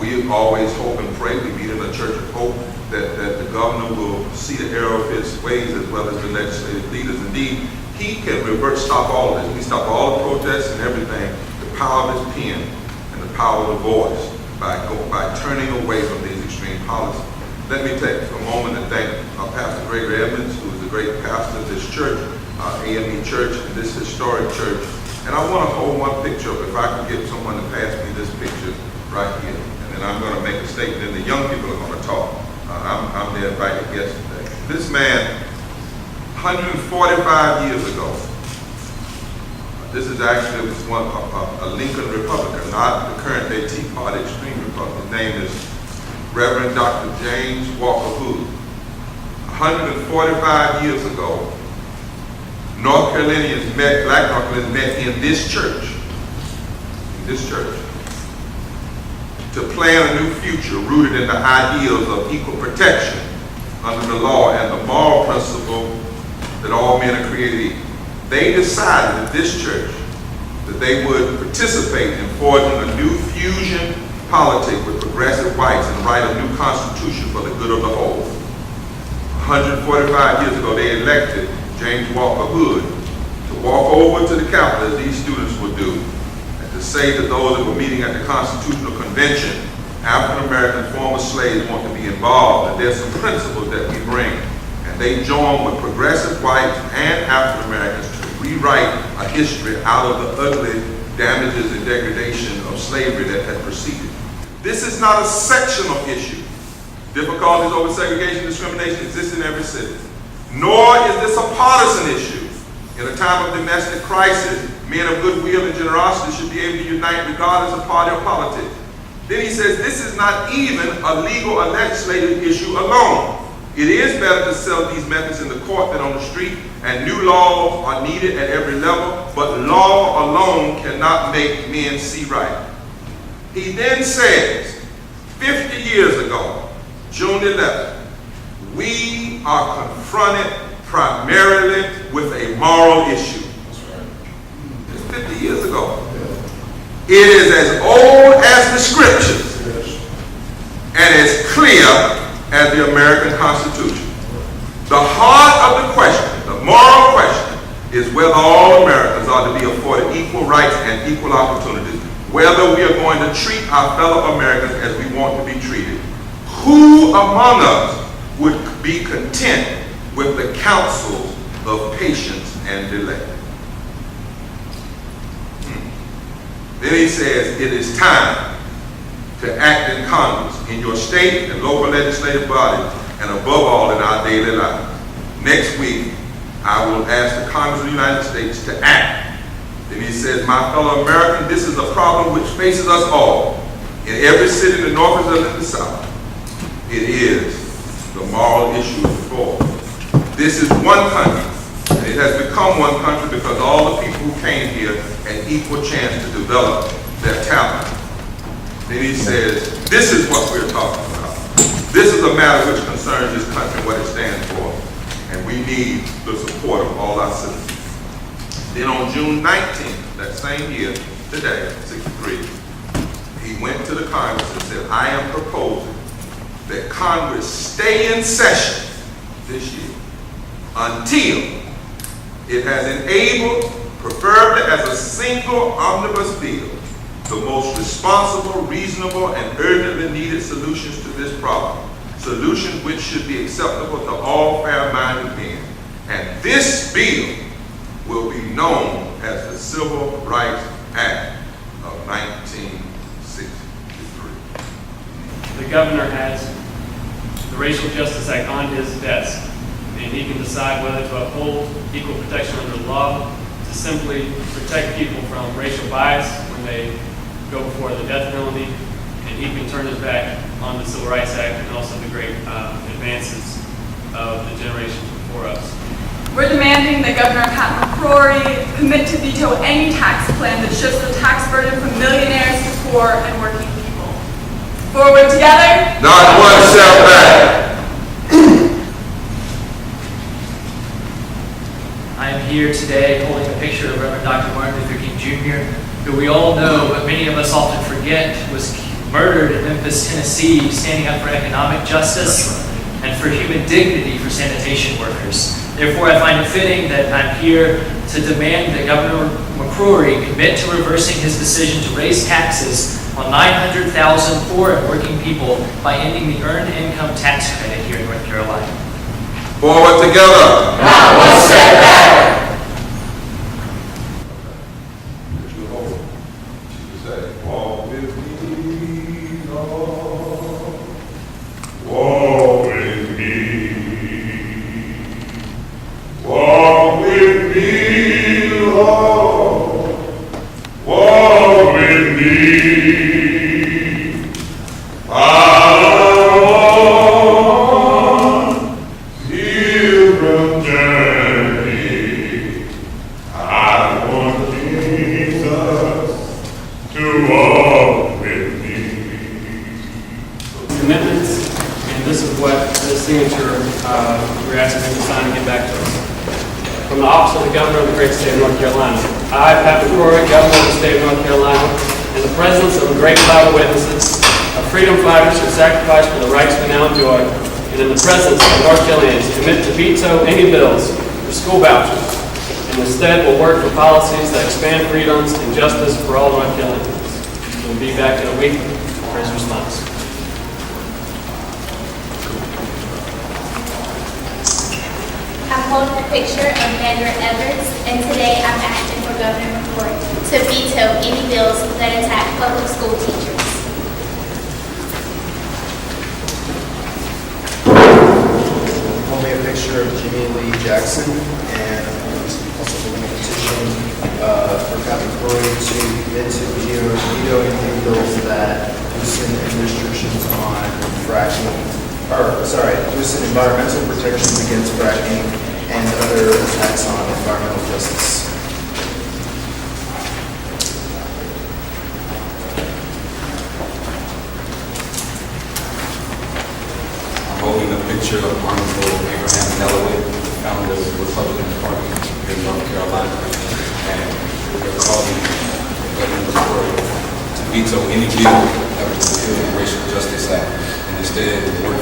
We always hope and pray, we meet in a church of hope, that the governor will see the error of his ways as well as the legislative leaders. Indeed, he can stop all of this. We stop all the protests and everything, the power of his pen and the power of the voice by turning away from these extreme policies. Let me take a moment and thank Pastor Gregory Edmonds, who is a great pastor of this church, AME Church, and this historic church. And I want to hold one picture up, if I could get someone to pass me this picture right here. And then I'm going to make a statement, and the young people are going to talk. I'm their invited guest today. This man, 145 years ago, this is actually a Lincoln Republican, not the current day Tea Party extreme Republican. His name is Reverend Dr. James Walker Hood. 145 years ago, North Carolinians met, black North Carolinians met in this church, to plan a new future rooted in the ideals of equal protection under the law and the moral principle that all men are created equal. They decided at this church that they would participate in forging a new fusion politic with progressive whites and write a new constitution for the good of the whole. 145 years ago, they elected James Walker Hood to walk over to the Capitol, as these students would do, and to say to those that were meeting at the Constitutional Convention, African American former slaves want to be involved, and there's some principles that we bring. And they joined with progressive whites and African Americans to rewrite a history out of the ugly damages and degradation of slavery that had preceded. This is not a sectional issue. Difficulties over segregation and discrimination exist in every city. Nor is this a partisan issue. In a time of domestic crisis, men of goodwill and generosity should be able to unite regardless of party or politics. Then he says this is not even a legal or legislative issue alone. It is better to sell these methods in the court than on the street, and new laws are needed at every level, but law alone cannot make men see right. He then says, 50 years ago, June 11th, we are confronted primarily with a moral issue. It's 50 years ago. It is as old as the scriptures and as clear as the American Constitution. The heart of the question, the moral question, is whether all Americans are to be afforded equal rights and equal opportunities, whether we are going to treat our fellow Americans as we want to be treated. Who among us would be content with the counsels of patience and delay? Then he says, it is time to act in Congress, in your state and local legislative bodies, and above all in our daily lives. Next week, I will ask the Congress of the United States to act. Then he says, my fellow Americans, this is a problem which faces us all, in every city in the North as well as in the South. It is the moral issue before. This is one country, and it has become one country because all the people who came here had equal chance to develop their talent. Then he says, this is what we're talking about. This is a matter which concerns this country and what it stands for, and we need the support of all our citizens. Then on June 19th, that same year, today, 63, he went to the Congress and said, I am proposing that Congress stay in session this year until it has enabled, preferably as a single omnibus bill, the most responsible, reasonable, and urgently needed solutions to this problem. Solutions which should be acceptable to all fair-minded men. And this bill will be known as the Civil Rights Act of 1963. The governor has the Racial Justice Act on his desk, and he can decide whether to uphold equal protection under the law, to simply protect people from racial bias when they go before the death penalty, and he can turn his back on the Civil Rights Act and also the great advances of the generations before us. We're demanding that Governor McCrory commit to veto any tax plan that shifts the tax burden from millionaires to poor and working people. Forward together. Not one step back. I am here today holding a picture of Reverend Dr. Martin Luther King Jr., who we all know, but many of us often forget, was murdered in Memphis, Tennessee, standing up for economic justice and for human dignity for sanitation workers. Therefore, I find it fitting that I'm here to demand that Governor McCrory commit to reversing his decision to raise taxes on 900,000 poor and working people by ending the Earned Income Tax Credit here in North Carolina. Forward together. Not one step back. Walk with me, Lord. Walk with me. Walk with me, Lord. Walk with me. Pilgrim journey. I want Jesus to walk with me. Commitments, and this is what this signature we're asking him to sign and get back to us. From the Office of the Governor of the great state of North Carolina. I, Pat McCrory, Governor of the state of North Carolina, in the presence of a great cloud of witnesses, of freedom fighters who sacrificed for the rights we now enjoy, and in the presence of North Carolinians, commit to veto any bills for school vouchers, and instead will work for policies that expand freedoms and justice for all North Carolinians. We'll be back in a week for his response. I'm holding a picture of Vander Evers, and today I'm asking for Governor McCrory to veto any bills that attack public school teachers. Holding a picture of Jimmy Lee Jackson, and also holding a petition for Pat McCrory to commit to veto any bills that loosen restrictions on fracking, loosen environmental protections against fracking and other attacks on environmental justice. I'm holding a picture of Honorable Abraham Dalloway, founder of the Republican Party here in North Carolina, and we're calling Governor McCrory to veto any bill that would repeal the Racial Justice Act and instead work